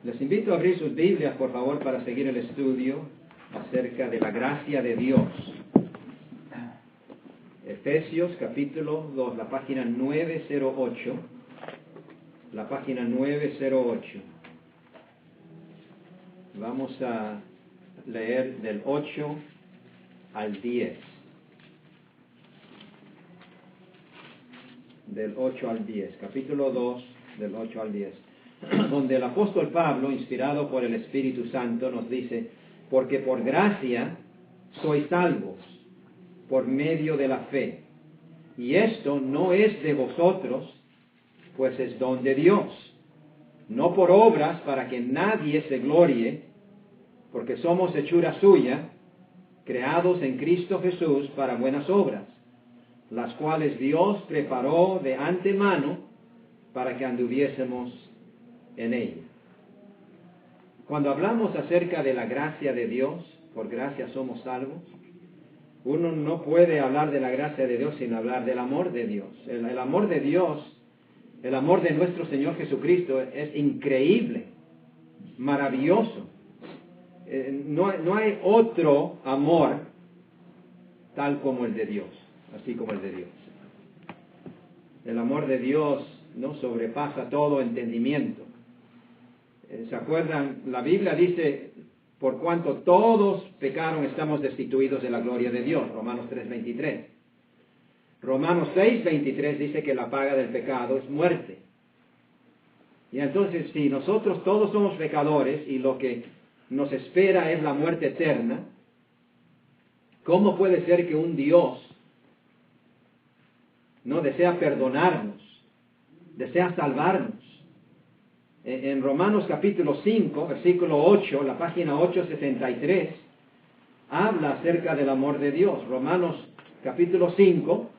Les invito a abrir sus Biblias, por favor, para seguir el estudio acerca de la gracia de Dios. Efesios capítulo 2, la página 908. La página 908. Vamos a leer del 8 al 10. Del 8 al 10. Capítulo 2, del 8 al 10. Donde el apóstol Pablo, inspirado por el Espíritu Santo, nos dice: porque por gracia sois salvos, por medio de la fe. Y esto no es de vosotros, pues es don de Dios, no por obras para que nadie se glorie, porque somos hechura suya, creados en Cristo Jesús para buenas obras, las cuales Dios preparó de antemano para que anduviésemos en ella. Cuando hablamos acerca de la gracia de Dios, por gracia somos salvos, uno no puede hablar de la gracia de Dios sin hablar del amor de Dios. El amor de Dios, el amor de nuestro Señor Jesucristo es increíble, maravilloso. No hay otro amor tal como el de Dios, así como el de Dios. El amor de Dios no sobrepasa todo entendimiento. ¿Se acuerdan? La Biblia dice: por cuanto todos pecaron, estamos destituidos de la gloria de Dios. Romanos 3:23. Romanos 6:23 dice que la paga del pecado es muerte. Y entonces, si nosotros todos somos pecadores y lo que nos espera es la muerte eterna, ¿cómo puede ser que un Dios no desea perdonarnos, desea salvarnos? En Romanos capítulo 5, versículo 8, la página 873, habla acerca del amor de Dios. Romanos capítulo 5,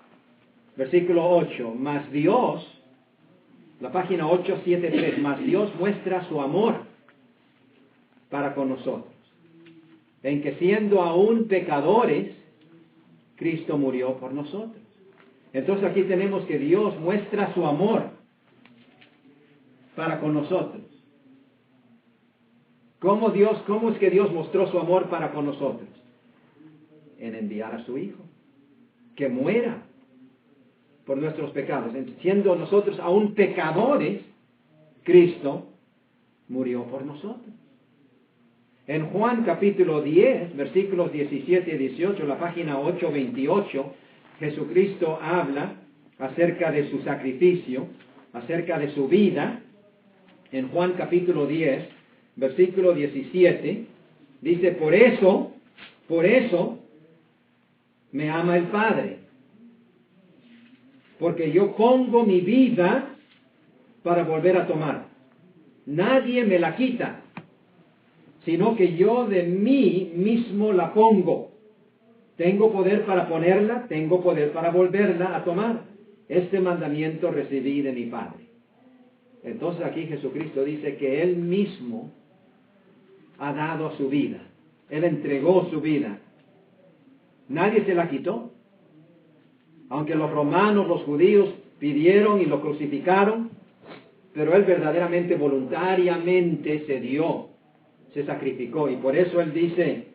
versículo 8, mas Dios, la página 873, mas Dios muestra su amor para con nosotros, en que siendo aún pecadores, Cristo murió por nosotros. Entonces aquí tenemos que Dios muestra su amor para con nosotros. ¿Cómo es que Dios mostró su amor para con nosotros? En enviar a su Hijo, que muera por nuestros pecados. Siendo nosotros aún pecadores, Cristo murió por nosotros. En Juan capítulo 10, versículos 17 y 18, la página 828, Jesucristo habla acerca de su sacrificio, acerca de su vida. En Juan capítulo 10, versículo 17, dice: por eso me ama el Padre, porque yo pongo mi vida para volver a tomar. Nadie me la quita, sino que yo de mí mismo la pongo. Tengo poder para ponerla, tengo poder para volverla a tomar. Este mandamiento recibí de mi Padre. Entonces aquí Jesucristo dice que Él mismo ha dado su vida. Él entregó su vida. Nadie se la quitó. Aunque los romanos, los judíos pidieron y lo crucificaron, pero Él verdaderamente, voluntariamente se dio, se sacrificó. Y por eso Él dice: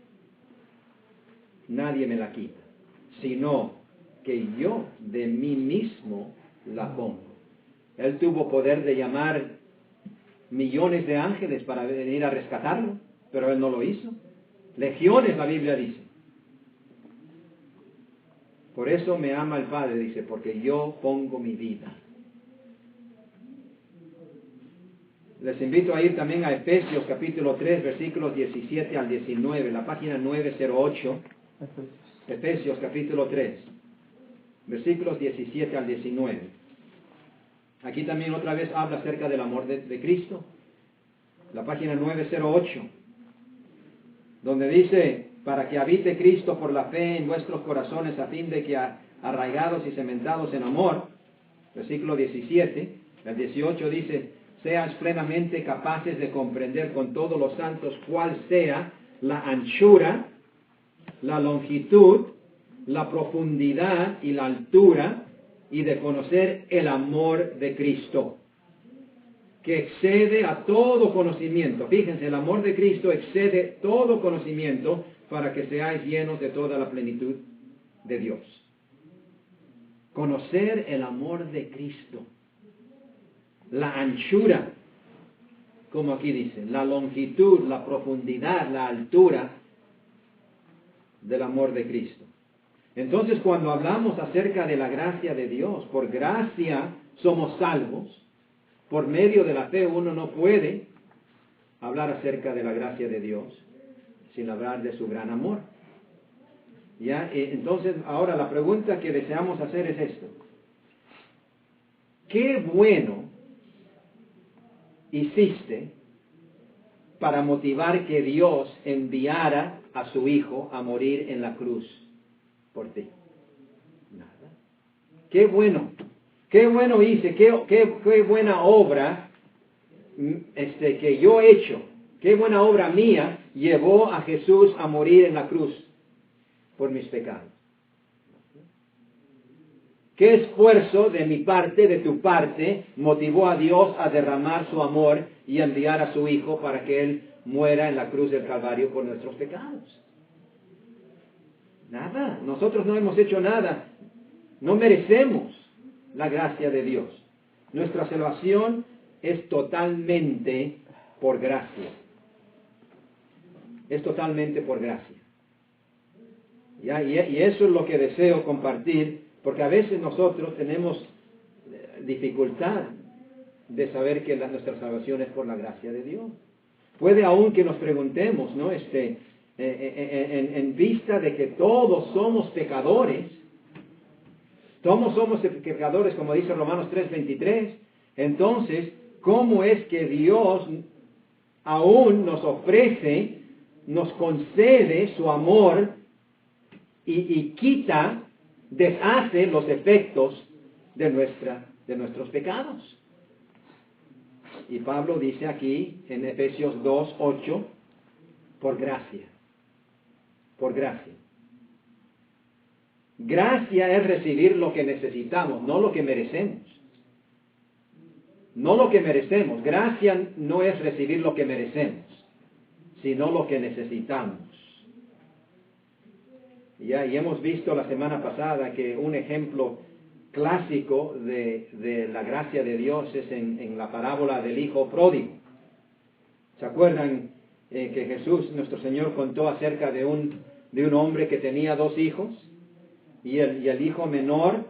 nadie me la quita, sino que yo de mí mismo la pongo. Él tuvo poder de llamar millones de ángeles para venir a rescatarlo, pero Él no lo hizo. Legiones, la Biblia dice. Por eso me ama el Padre, dice, porque yo pongo mi vida. Les invito a ir también a Efesios capítulo 3, versículos 17 al 19, la página 908. Efesios capítulo 3, versículos 17 al 19. Aquí también otra vez habla acerca del amor de Cristo. La página 908, donde dice: para que habite Cristo por la fe en vuestros corazones, a fin de que arraigados y cementados en amor. Versículo 17. El 18 dice: seas plenamente capaces de comprender con todos los santos cuál sea la anchura, la longitud, la profundidad y la altura, y de conocer el amor de Cristo, que excede a todo conocimiento. Fíjense, el amor de Cristo excede todo conocimiento para que seáis llenos de toda la plenitud de Dios. Conocer el amor de Cristo. La anchura, como aquí dice, la longitud, la profundidad, la altura del amor de Cristo. Entonces, cuando hablamos acerca de la gracia de Dios, por gracia somos salvos. Por medio de la fe uno no puede hablar acerca de la gracia de Dios sin hablar de su gran amor. ¿Ya? Entonces, ahora la pregunta que deseamos hacer es esto. ¿Qué bueno hiciste para motivar que Dios enviara a su Hijo a morir en la cruz por ti? Nada. ¡Qué bueno! ¡Qué bueno hice! ¡Qué buena obra que yo he hecho! ¡Qué buena obra mía llevó a Jesús a morir en la cruz por mis pecados! ¿Qué esfuerzo de mi parte, de tu parte, motivó a Dios a derramar su amor y a enviar a su Hijo para que Él muera en la cruz del Calvario por nuestros pecados? Nada. Nosotros no hemos hecho nada. No merecemos la gracia de Dios. Nuestra salvación es totalmente por gracia. Es totalmente por gracia. ¿Ya? Y eso es lo que deseo compartir, porque a veces nosotros tenemos dificultad de saber que nuestra salvación es por la gracia de Dios. Puede aún que nos preguntemos, ¿no? En vista de que todos somos pecadores, todos somos pecadores, como dice Romanos 3:23, entonces, ¿cómo es que Dios aún nos ofrece, nos concede su amor y quita, deshace los efectos de nuestros pecados? Y Pablo dice aquí en Efesios 2:8, por gracia. Por gracia. Gracia es recibir lo que necesitamos, no lo que merecemos. No lo que merecemos. Gracia no es recibir lo que merecemos, sino lo que necesitamos. Y hemos visto la semana pasada que un ejemplo clásico de la gracia de Dios es en la parábola del hijo pródigo. ¿Se acuerdan que Jesús, nuestro Señor, contó acerca de un hombre que tenía 2 hijos? Y el hijo menor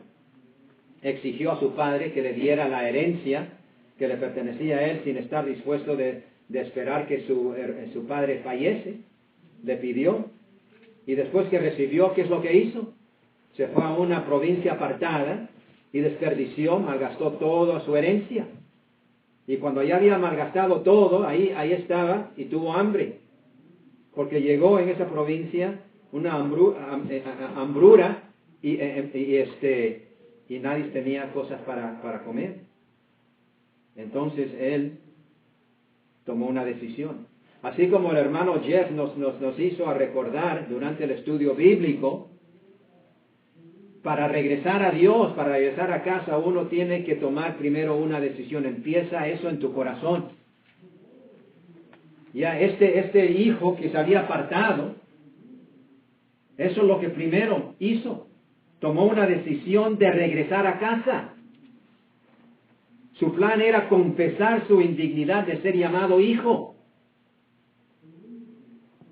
exigió a su padre que le diera la herencia que le pertenecía a él sin estar dispuesto de esperar que su padre fallece. Le pidió. Y después que recibió, ¿qué es lo que hizo? Se fue a una provincia apartada y desperdició, malgastó toda su herencia. Y cuando ya había malgastado todo, ahí estaba y tuvo hambre. Porque llegó en esa provincia una hambruna y nadie tenía cosas para comer. Entonces él tomó una decisión. Así como el hermano Jeff nos hizo a recordar durante el estudio bíblico, para regresar a Dios, para regresar a casa, uno tiene que tomar primero una decisión. Empieza eso en tu corazón. Ya este hijo que se había apartado, eso es lo que primero hizo. Tomó una decisión de regresar a casa. Su plan era confesar su indignidad de ser llamado hijo.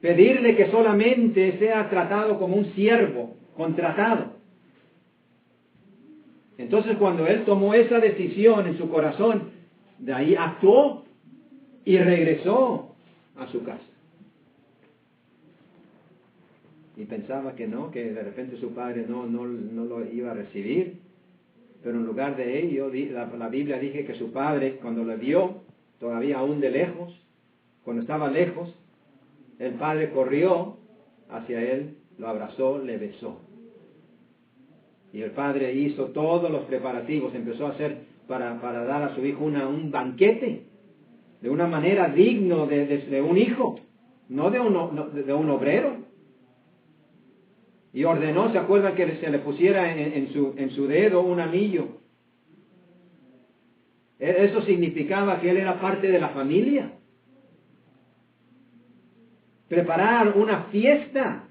Pedirle que solamente sea tratado como un siervo, contratado. Entonces, cuando él tomó esa decisión en su corazón, de ahí actuó y regresó a su casa. Y pensaba que no, que de repente su padre no lo iba a recibir. Pero en lugar de ello, la Biblia dice que su padre, cuando le vio, todavía aún de lejos, cuando estaba lejos, el padre corrió hacia él, lo abrazó, le besó. Y el padre hizo todos los preparativos, empezó a hacer para dar a su hijo un banquete, de una manera digno de un hijo, no de un obrero. Y ordenó, ¿se acuerdan que se le pusiera en su dedo un anillo? Eso significaba que él era parte de la familia. Preparar una fiesta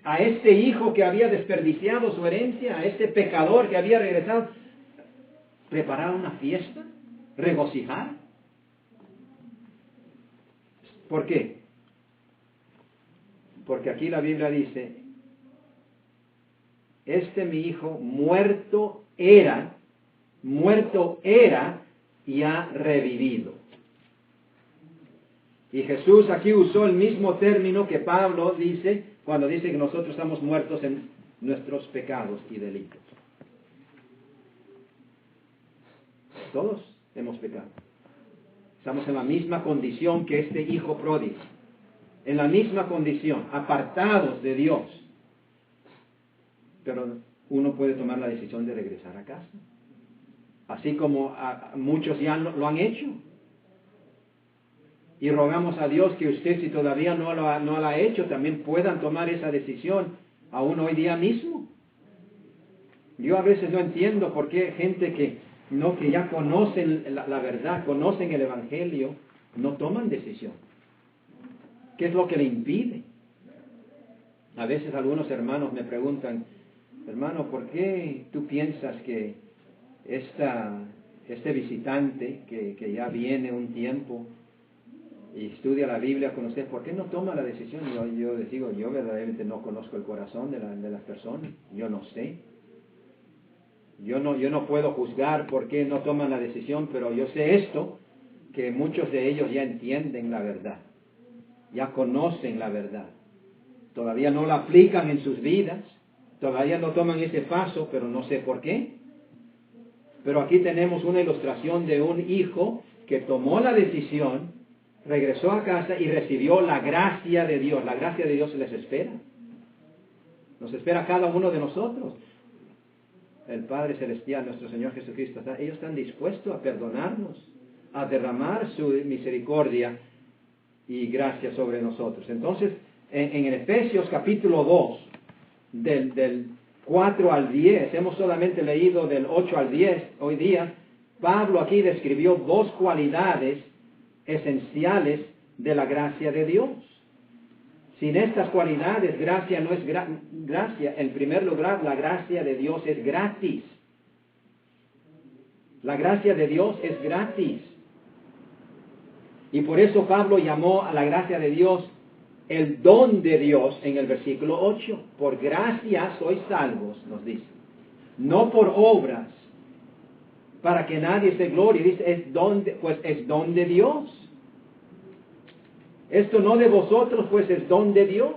a este hijo que había desperdiciado su herencia, a este pecador que había regresado. Preparar una fiesta, regocijar. ¿Por qué? Porque aquí la Biblia dice, mi hijo muerto era y ha revivido. Y Jesús aquí usó el mismo término que Pablo dice cuando dice que nosotros estamos muertos en nuestros pecados y delitos. Todos hemos pecado. Estamos en la misma condición que este hijo pródigo. En la misma condición, apartados de Dios. Pero uno puede tomar la decisión de regresar a casa. Así como muchos ya lo han hecho. Y rogamos a Dios que usted, si todavía no lo ha hecho, también puedan tomar esa decisión aún hoy día mismo. Yo a veces no entiendo por qué gente que ya conocen la verdad, conocen el Evangelio, no toman decisión. ¿Qué es lo que le impide? A veces algunos hermanos me preguntan, hermano, ¿por qué tú piensas que este visitante que ya viene un tiempo y estudia la Biblia con usted, ¿por qué no toma la decisión? Yo les digo, yo verdaderamente no conozco el corazón de las personas, yo no sé. Yo no puedo juzgar por qué no toman la decisión, pero yo sé esto, que muchos de ellos ya entienden la verdad, ya conocen la verdad. Todavía no la aplican en sus vidas, todavía no toman ese paso, pero no sé por qué. Pero aquí tenemos una ilustración de un hijo que tomó la decisión, regresó a casa y recibió la gracia de Dios. La gracia de Dios les espera. Nos espera a cada uno de nosotros. El Padre Celestial, nuestro Señor Jesucristo, ellos están dispuestos a perdonarnos, a derramar su misericordia y gracia sobre nosotros. Entonces, en Efesios capítulo 2, del 4 al 10, hemos solamente leído del 8 al 10 hoy día, Pablo aquí describió dos cualidades esenciales de la gracia de Dios. Sin estas cualidades, gracia no es gracia. En primer lugar, la gracia de Dios es gratis. La gracia de Dios es gratis. Y por eso Pablo llamó a la gracia de Dios el don de Dios en el versículo 8. Por gracia sois salvos, nos dice. No por obras, para que nadie se glorie. Dice, es don de Dios. Esto no de vosotros, pues es don de Dios,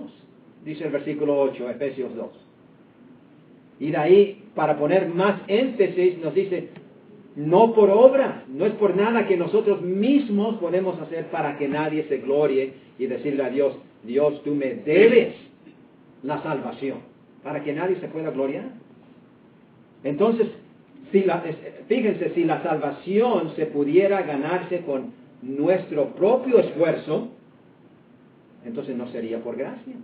dice el versículo 8, Efesios 2. Y de ahí, para poner más énfasis, nos dice, no por obra, no es por nada que nosotros mismos podemos hacer para que nadie se glorie y decirle a Dios, Dios, tú me debes la salvación, para que nadie se pueda gloriar. Entonces, fíjense, si la salvación se pudiera ganarse con nuestro propio esfuerzo, entonces no sería por gracia.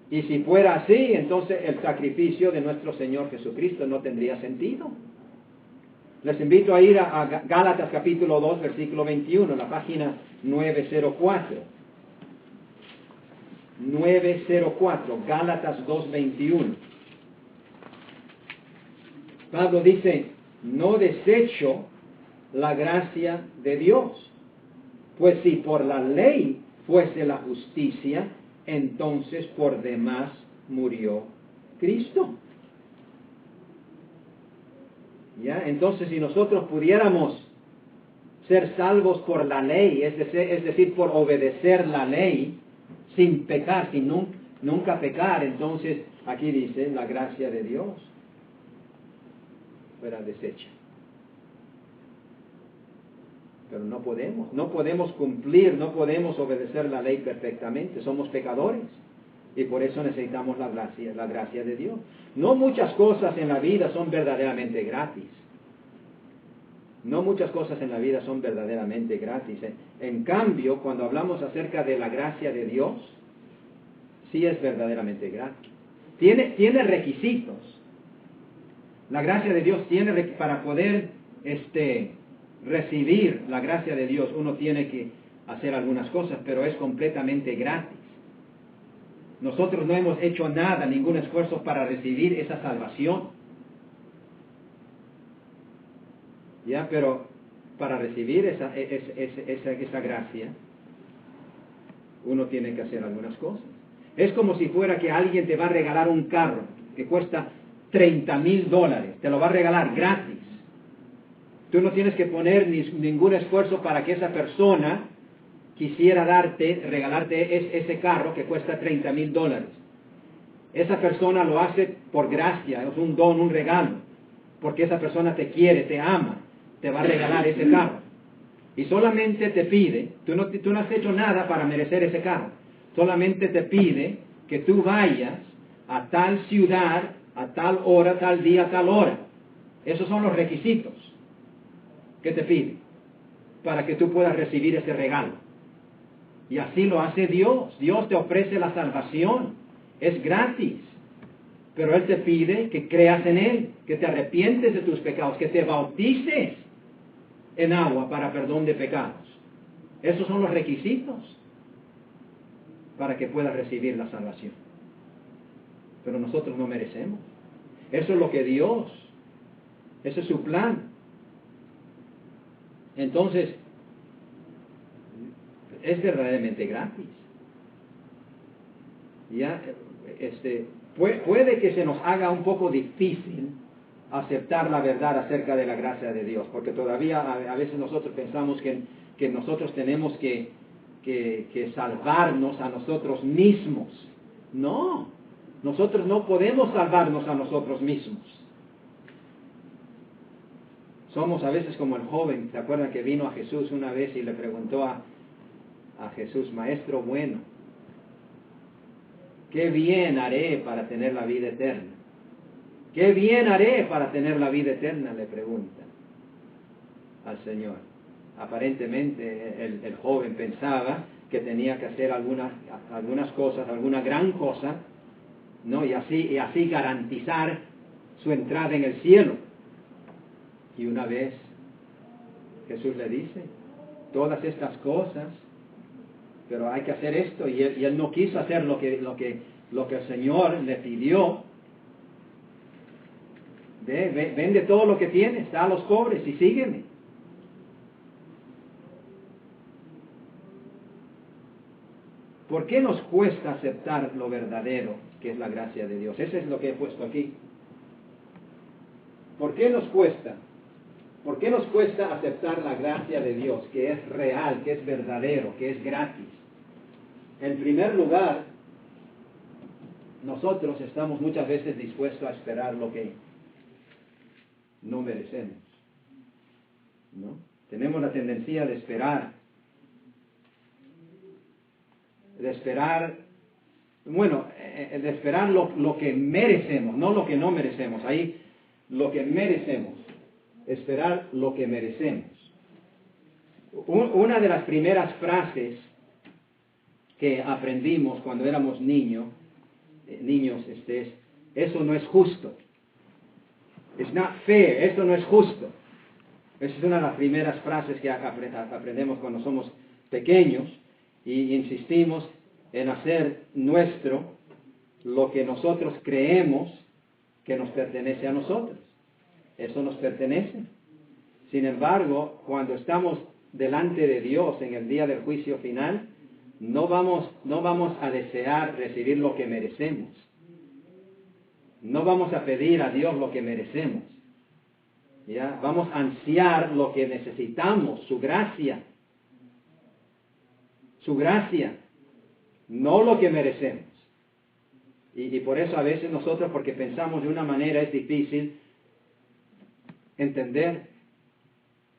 Y si fuera así, entonces el sacrificio de nuestro Señor Jesucristo no tendría sentido. Les invito a ir a Gálatas capítulo 2, versículo 21, la página 904. 904, Gálatas 2, 21. Pablo dice, no desecho la gracia de Dios. Pues si por la ley fuese la justicia, entonces por demás murió Cristo. ¿Ya? Entonces si nosotros pudiéramos ser salvos por la ley, es decir, por obedecer la ley, sin pecar, sin nunca pecar, entonces aquí dice la gracia de Dios fuera deshecha. Pero no podemos cumplir, no podemos obedecer la ley perfectamente, somos pecadores y por eso necesitamos la gracia de Dios. No muchas cosas en la vida son verdaderamente gratis. No muchas cosas en la vida son verdaderamente gratis. En cambio, cuando hablamos acerca de la gracia de Dios, sí es verdaderamente gratis. Tiene requisitos. La gracia de Dios para poder recibir la gracia de Dios, uno tiene que hacer algunas cosas, pero es completamente gratis. Nosotros no hemos hecho nada, ningún esfuerzo para recibir esa salvación. Ya, pero para recibir esa gracia, uno tiene que hacer algunas cosas. Es como si fuera que alguien te va a regalar un carro que cuesta $30,000, te lo va a regalar gratis. Tú no tienes que poner ningún esfuerzo para que esa persona quisiera regalarte ese carro que cuesta $30,000. Esa persona lo hace por gracia, es un don, un regalo, porque esa persona te quiere, te ama, te va a regalar ese carro. Y solamente te pide, tú no has hecho nada para merecer ese carro, solamente te pide que tú vayas a tal ciudad, a tal hora, tal día, tal hora. Esos son los requisitos que te pide para que tú puedas recibir ese regalo. Y así lo hace Dios. Dios te ofrece la salvación. Es gratis. Pero Él te pide que creas en Él, que te arrepientes de tus pecados, que te bautices en agua para perdón de pecados. Esos son los requisitos para que puedas recibir la salvación. Pero nosotros no merecemos. Eso es lo que Dios, ese es su plan. Entonces, es verdaderamente gratis. Ya, puede que se nos haga un poco difícil aceptar la verdad acerca de la gracia de Dios, porque todavía a veces nosotros pensamos que nosotros tenemos que salvarnos a nosotros mismos. No, nosotros no podemos salvarnos a nosotros mismos. Somos a veces como el joven, ¿se acuerdan que vino a Jesús una vez y le preguntó a Jesús, Maestro bueno, ¿qué bien haré para tener la vida eterna? ¿Qué bien haré para tener la vida eterna? Le pregunta al Señor. Aparentemente el joven pensaba que tenía que hacer algunas cosas, alguna gran cosa, ¿no? Y así garantizar su entrada en el cielo. Y una vez Jesús le dice, todas estas cosas, pero hay que hacer esto, y él no quiso hacer lo que el Señor le pidió. Vende todo lo que tienes, da a los pobres y sígueme. ¿Por qué nos cuesta aceptar lo verdadero que es la gracia de Dios? Eso es lo que he puesto aquí. ¿Por qué nos cuesta? ¿Por qué nos cuesta aceptar la gracia de Dios, que es real, que es verdadero, que es gratis? En primer lugar, nosotros estamos muchas veces dispuestos a esperar lo que no merecemos, ¿no? Tenemos la tendencia de esperar, lo que merecemos, no lo que no merecemos. Ahí, lo que merecemos, esperar lo que merecemos. Una de las primeras frases que aprendimos cuando éramos niños, es, eso no es justo. It's not fair, esto no es justo. Esa es una de las primeras frases que aprendemos cuando somos pequeños y insistimos en hacer nuestro lo que nosotros creemos que nos pertenece a nosotros. Eso nos pertenece. Sin embargo, cuando estamos delante de Dios en el día del juicio final, no vamos a desear recibir lo que merecemos. No vamos a pedir a Dios lo que merecemos. ¿Ya? Vamos a ansiar lo que necesitamos, su gracia. Su gracia, no lo que merecemos. Y por eso a veces nosotros, porque pensamos de una manera, es difícil entender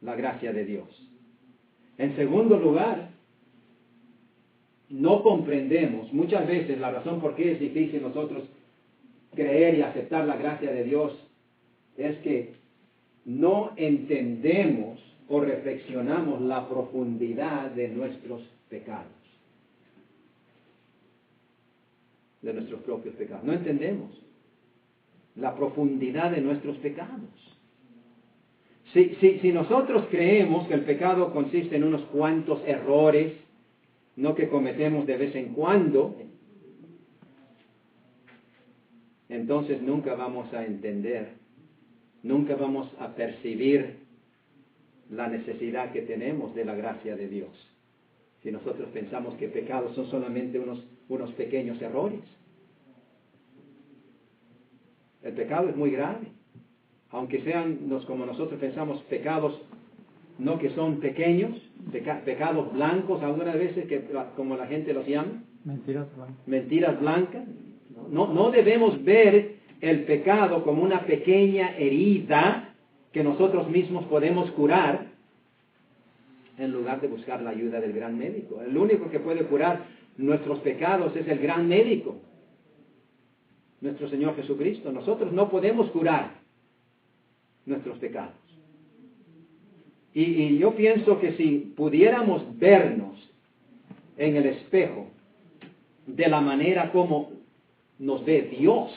la gracia de Dios. En segundo lugar, no comprendemos muchas veces la razón por qué es difícil nosotros creer y aceptar la gracia de Dios, es que no entendemos o reflexionamos la profundidad de nuestros pecados, de nuestros propios pecados. No entendemos. la profundidad de nuestros pecados. Si nosotros creemos que el pecado consiste en unos cuantos errores, no que cometemos de vez en cuando, entonces nunca vamos a entender, nunca vamos a percibir la necesidad que tenemos de la gracia de Dios. Si nosotros pensamos que pecados son solamente unos pequeños errores. El pecado es muy grave. Aunque sean, como nosotros pensamos, pecados no que son pequeños, pecados blancos, algunas veces, como la gente los llama. Mentiras blancas. No debemos ver el pecado como una pequeña herida que nosotros mismos podemos curar, en lugar de buscar la ayuda del gran médico. El único que puede curar nuestros pecados es el gran médico, nuestro Señor Jesucristo. Nosotros no podemos curar nuestros pecados. Y yo pienso que si pudiéramos vernos en el espejo de la manera como nos ve Dios,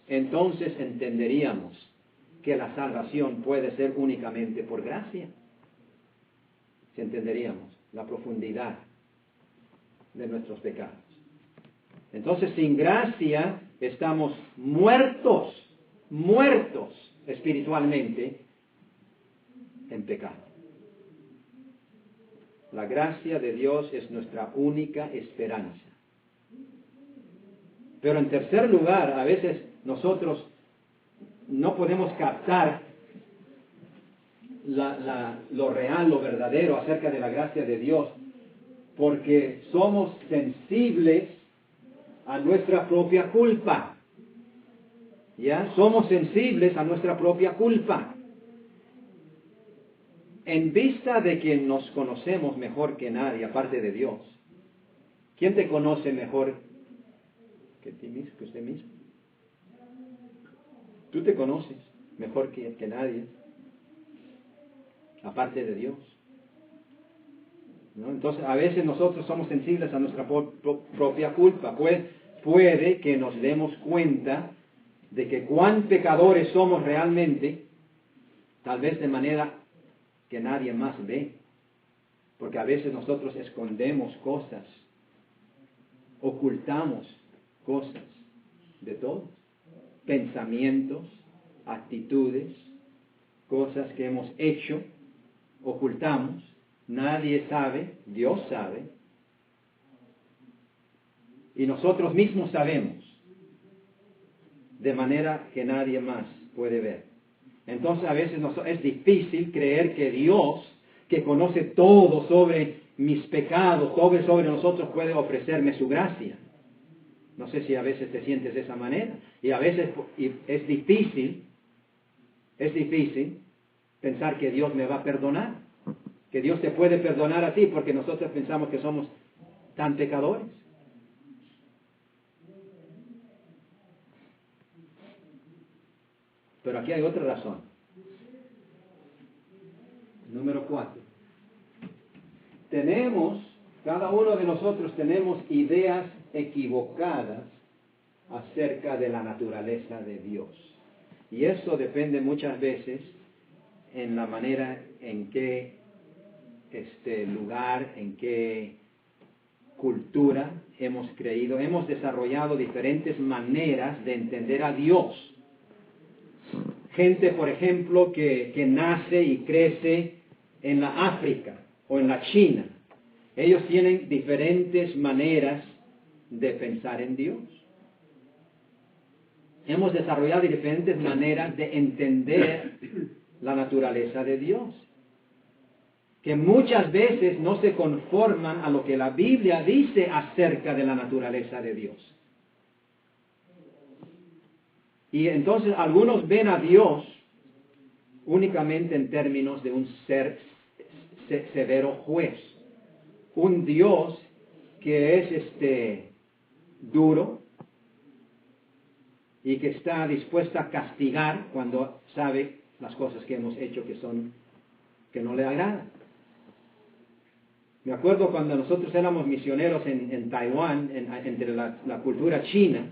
entonces entenderíamos que la salvación puede ser únicamente por gracia. Si entenderíamos la profundidad de nuestros pecados. Entonces, sin gracia estamos muertos espiritualmente en pecado. La gracia de Dios es nuestra única esperanza. Pero en tercer lugar, a veces nosotros no podemos captar lo real, lo verdadero acerca de la gracia de Dios, porque somos sensibles a nuestra propia culpa. ¿Ya? Somos sensibles a nuestra propia culpa. En vista de que nos conocemos mejor que nadie, aparte de Dios, ¿quién te conoce mejor que usted mismo? Tú te conoces mejor que nadie, aparte de Dios. ¿No? Entonces, a veces nosotros somos sensibles a nuestra propia culpa. Puede que nos demos cuenta de que cuán pecadores somos realmente, tal vez de manera que nadie más ve. Porque a veces nosotros escondemos cosas, ocultamos cosas de todos. Pensamientos, actitudes, cosas que hemos hecho, ocultamos. Nadie sabe, Dios sabe. Y nosotros mismos sabemos, de manera que nadie más puede ver. Entonces a veces es difícil creer que Dios, que conoce todo sobre mis pecados, sobre nosotros, puede ofrecerme su gracia. No sé si a veces te sientes de esa manera. Y a veces es difícil pensar que Dios me va a perdonar. Que Dios te puede perdonar a ti porque nosotros pensamos que somos tan pecadores. Pero aquí hay otra razón. Número 4. Cada uno de nosotros tenemos ideas equivocadas acerca de la naturaleza de Dios. Y eso depende muchas veces en la manera en que lugar, en qué cultura hemos creído. Hemos desarrollado diferentes maneras de entender a Dios. Gente, por ejemplo, que nace y crece en la África o en la China. Ellos tienen diferentes maneras de pensar en Dios. Hemos desarrollado diferentes maneras de entender la naturaleza de Dios, que muchas veces no se conforman a lo que la Biblia dice acerca de la naturaleza de Dios. Y entonces algunos ven a Dios únicamente en términos de un ser severo juez, un Dios que es duro y que está dispuesto a castigar cuando sabe las cosas que hemos hecho que no le agradan. Me acuerdo cuando nosotros éramos misioneros en Taiwán, entre la cultura china,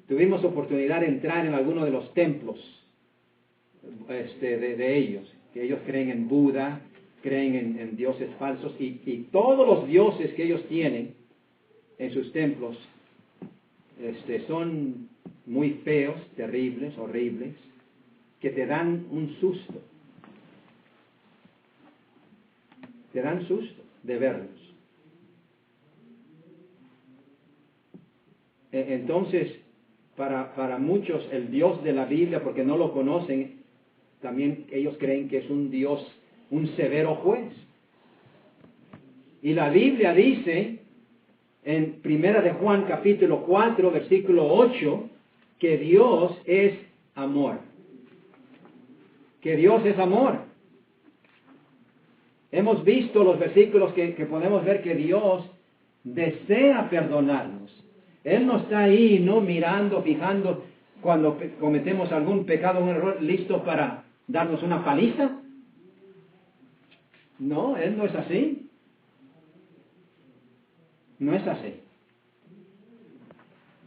tuvimos oportunidad de entrar en alguno de los templos de ellos, que ellos creen en Buda, creen en dioses falsos, y todos los dioses que ellos tienen en sus templos son muy feos, terribles, horribles, que te dan un susto. Te dan susto de verlos. Entonces, para muchos, el Dios de la Biblia, porque no lo conocen, también ellos creen que es un Dios, un severo juez. Y la Biblia dice, en 1 de Juan capítulo 4, versículo 8, que Dios es amor. Que Dios es amor. Hemos visto los versículos que podemos ver que Dios desea perdonarnos. Él no está ahí, no mirando, fijando cuando cometemos algún pecado, un error, listo para darnos una paliza. No, Él no es así. No es así.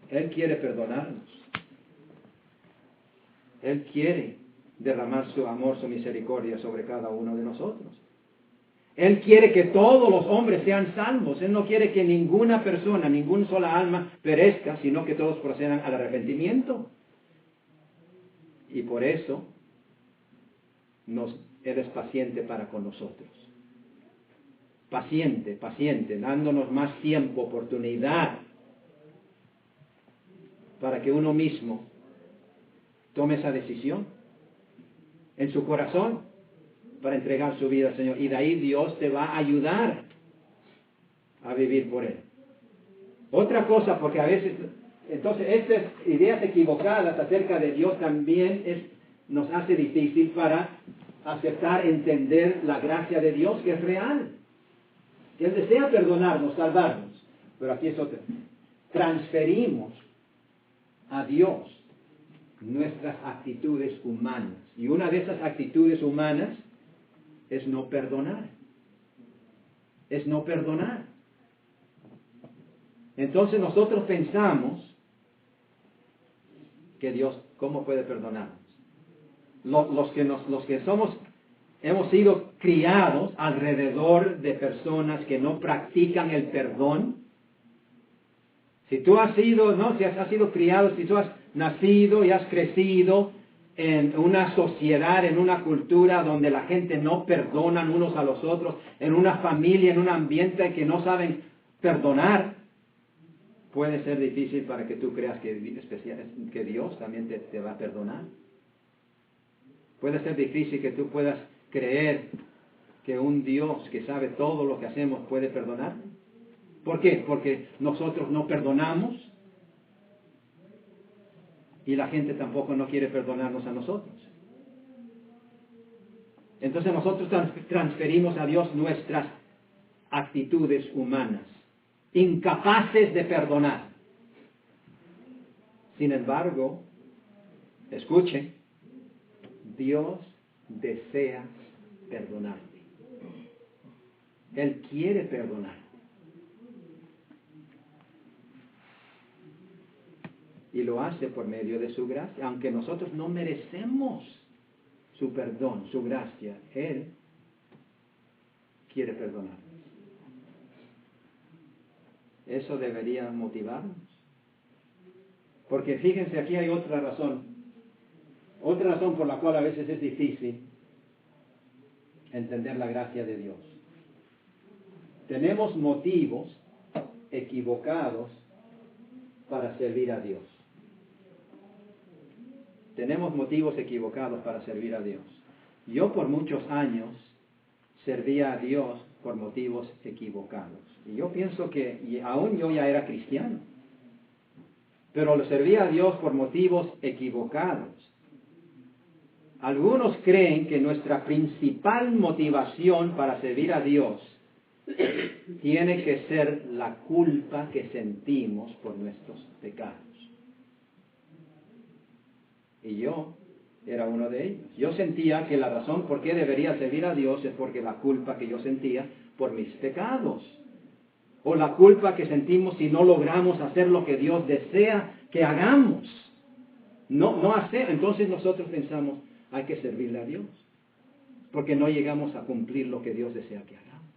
Él quiere perdonarnos. Él quiere derramar su amor, su misericordia sobre cada uno de nosotros. Él quiere que todos los hombres sean salvos. Él no quiere que ninguna persona, ninguna sola alma perezca, sino que todos procedan al arrepentimiento. Y por eso Él es paciente para con nosotros. Paciente, dándonos más tiempo, oportunidad, para que uno mismo tome esa decisión en su corazón para entregar su vida al Señor. Y de ahí Dios te va a ayudar a vivir por Él. Otra cosa, porque a veces, entonces estas ideas equivocadas acerca de Dios también nos hace difícil para aceptar, entender la gracia de Dios, que es real. Él desea perdonarnos, salvarnos. Pero aquí es otra. Transferimos a Dios nuestras actitudes humanas. Y una de esas actitudes humanas es no perdonar. Es no perdonar. Entonces nosotros pensamos que Dios, ¿cómo puede perdonarnos? Los que somos, hemos sido criados alrededor de personas que no practican el perdón. Si tú has sido, si has sido criado, si tú has nacido y has crecido en una sociedad, en una cultura donde la gente no perdonan unos a los otros, en una familia, en un ambiente que no saben perdonar, puede ser difícil para que tú creas que Dios también te va a perdonar. Puede ser difícil que tú puedas creer que un Dios que sabe todo lo que hacemos puede perdonar. ¿Por qué? Porque nosotros no perdonamos y la gente tampoco no quiere perdonarnos a nosotros. Entonces nosotros transferimos a Dios nuestras actitudes humanas, incapaces de perdonar. Sin embargo, escuchen, Dios desea perdonarte. Él quiere perdonar. Y lo hace por medio de su gracia. Aunque nosotros no merecemos su perdón, su gracia, Él quiere perdonarnos. Eso debería motivarnos. Porque fíjense, aquí hay otra razón. Otra razón por la cual a veces es difícil entender la gracia de Dios. Tenemos motivos equivocados para servir a Dios. Tenemos motivos equivocados para servir a Dios. Yo por muchos años servía a Dios por motivos equivocados. Y yo pienso que aún yo ya era cristiano, pero lo servía a Dios por motivos equivocados. Algunos creen que nuestra principal motivación para servir a Dios tiene que ser la culpa que sentimos por nuestros pecados. Y yo era uno de ellos. Yo sentía que la razón por qué debería servir a Dios es porque la culpa que yo sentía por mis pecados. o la culpa que sentimos si no logramos hacer lo que Dios desea que hagamos. No hacer. Entonces nosotros pensamos, hay que servirle a Dios, porque no llegamos a cumplir lo que Dios desea que hagamos.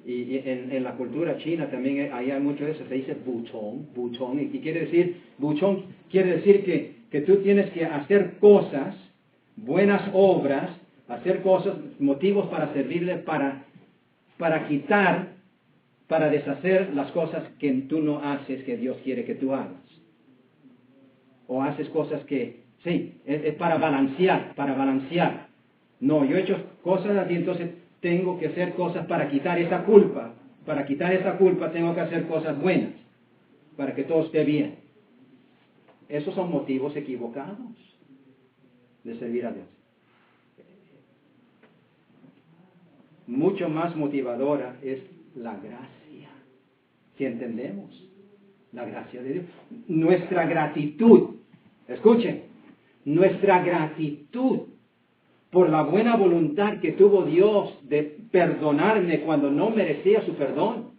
Y en la cultura china también hay mucho de eso, se dice buchón, y quiere decir, buchón quiere decir que tú tienes que hacer cosas, buenas obras, hacer cosas, motivos para servirle, para quitar, para deshacer las cosas que tú no haces, que Dios quiere que tú hagas. O haces cosas que, sí, es para balancear. No, yo he hecho cosas así, entonces tengo que hacer cosas para quitar esa culpa. Para quitar esa culpa tengo que hacer cosas buenas, para que todo esté bien. Esos son motivos equivocados de servir a Dios. Mucho más motivadora es la gracia, si entendemos la gracia de Dios. Nuestra gratitud, escuchen, nuestra gratitud por la buena voluntad que tuvo Dios de perdonarme cuando no merecía su perdón,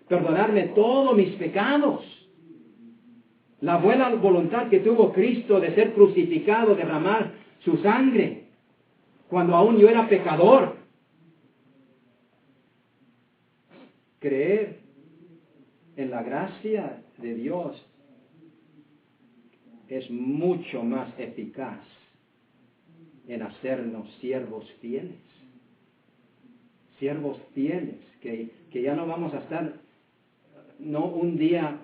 perdonarme todos mis pecados, la buena voluntad que tuvo Cristo de ser crucificado, derramar su sangre, cuando aún yo era pecador. Creer en la gracia de Dios es mucho más eficaz en hacernos siervos fieles. Siervos fieles, que ya no vamos a estar, no un día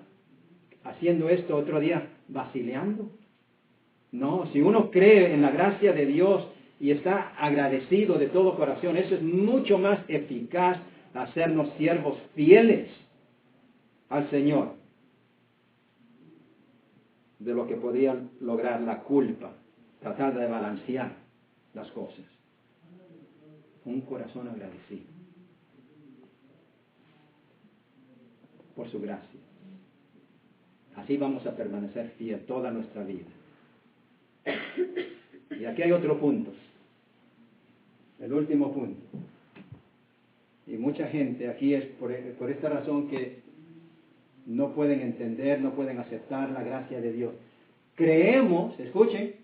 haciendo esto, otro día vacileando. No, si uno cree en la gracia de Dios y está agradecido de todo corazón, eso es mucho más eficaz, hacernos siervos fieles al Señor, de lo que podría lograr la culpa, tratar de balancear las cosas. Un corazón agradecido por su gracia. Así vamos a permanecer fiel toda nuestra vida. Y aquí hay otro punto, el último punto. Y mucha gente aquí es por esta razón que no pueden entender, no pueden aceptar la gracia de Dios. Creemos, escuchen,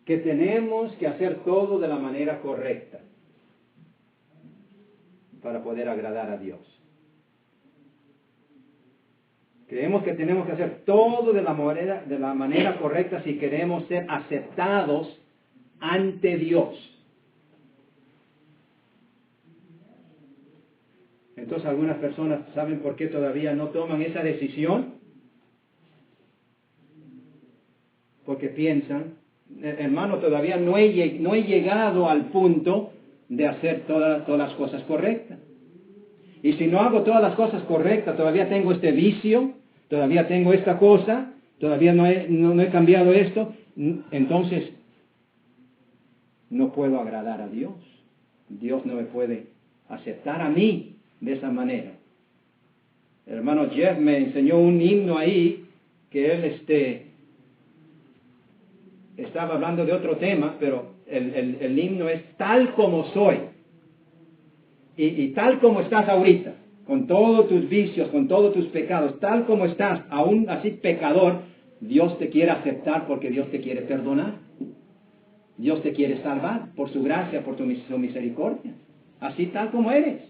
que tenemos que hacer todo de la manera correcta para poder agradar a Dios. Creemos que tenemos que hacer todo de la manera correcta si queremos ser aceptados ante Dios. Entonces algunas personas saben por qué todavía no toman esa decisión. Porque piensan, hermano, todavía no he llegado al punto de hacer todas las cosas correctas. Y si no hago todas las cosas correctas, todavía tengo este vicio, todavía tengo esta cosa, todavía no he cambiado esto, entonces no puedo agradar a Dios. Dios no me puede aceptar a mí de esa manera. El hermano Jeff me enseñó un himno ahí, que él estaba hablando de otro tema, pero el himno es tal como soy. Y tal como estás ahorita, con todos tus vicios, con todos tus pecados, tal como estás, aún así pecador, Dios te quiere aceptar porque Dios te quiere perdonar. Dios te quiere salvar por su gracia, por su misericordia. Así tal como eres.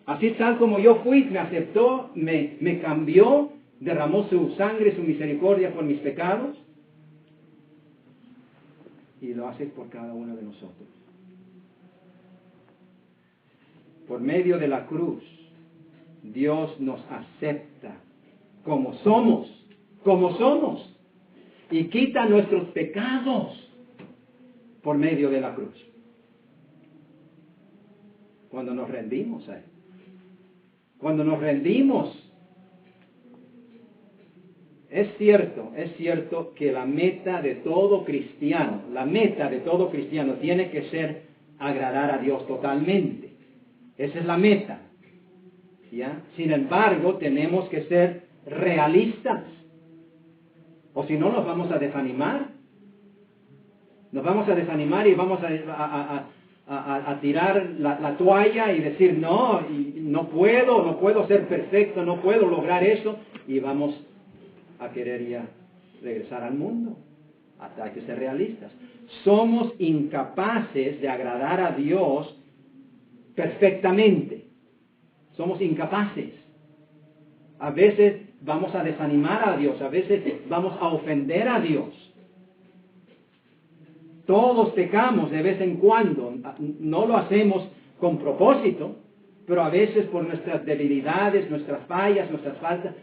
Así tal como yo fui, me aceptó, me cambió, derramó su sangre, su misericordia por mis pecados. Y lo hace por cada uno de nosotros. Por medio de la cruz, Dios nos acepta como somos, y quita nuestros pecados por medio de la cruz. Cuando nos rendimos a Él. Cuando nos rendimos. Es cierto que la meta de todo cristiano tiene que ser agradar a Dios totalmente. Esa es la meta. ¿Ya? Sin embargo, tenemos que ser realistas. O si no, nos vamos a desanimar. Nos vamos a desanimar y vamos a a tirar la toalla y decir, no, y no puedo ser perfecto, no puedo lograr eso, y vamos a querer ya regresar al mundo. Hasta hay que ser realistas. Somos incapaces de agradar a Dios perfectamente. Somos incapaces. A veces vamos a desanimar a Dios, a veces vamos a ofender a Dios. Todos pecamos de vez en cuando, no lo hacemos con propósito, pero a veces por nuestras debilidades, nuestras fallas, nuestras faltas,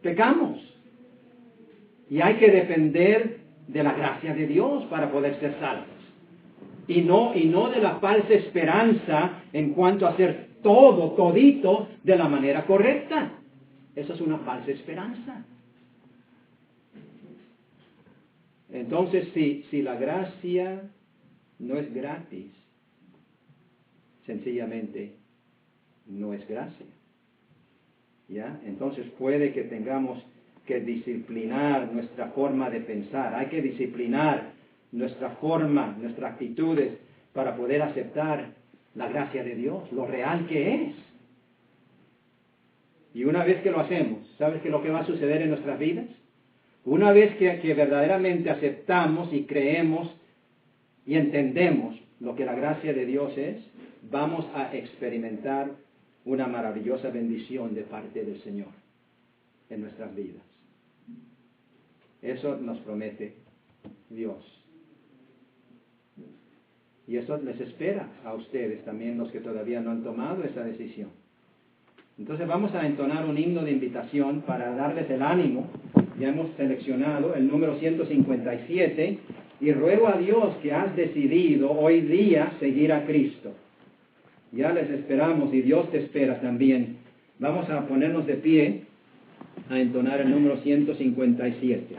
pecamos. Y hay que depender de la gracia de Dios para poder ser salvos. Y no de la falsa esperanza en cuanto a hacer todito de la manera correcta. Eso es una falsa esperanza. Entonces, si la gracia no es gratis, sencillamente no es gracia. ¿Ya? Entonces puede que tengamos que disciplinar nuestra forma de pensar. Hay que disciplinar nuestra forma, nuestras actitudes para poder aceptar la gracia de Dios, lo real que es. Y una vez que lo hacemos, ¿sabes qué es lo que va a suceder en nuestras vidas? Una vez que verdaderamente aceptamos y creemos y entendemos lo que la gracia de Dios es, vamos a experimentar una maravillosa bendición de parte del Señor en nuestras vidas. Eso nos promete Dios. Y eso les espera a ustedes también, los que todavía no han tomado esa decisión. Entonces vamos a entonar un himno de invitación para darles el ánimo. Ya hemos seleccionado el número 157, y ruego a Dios que has decidido hoy día seguir a Cristo. Ya les esperamos y Dios te espera también. Vamos a ponernos de pie a entonar el número 157.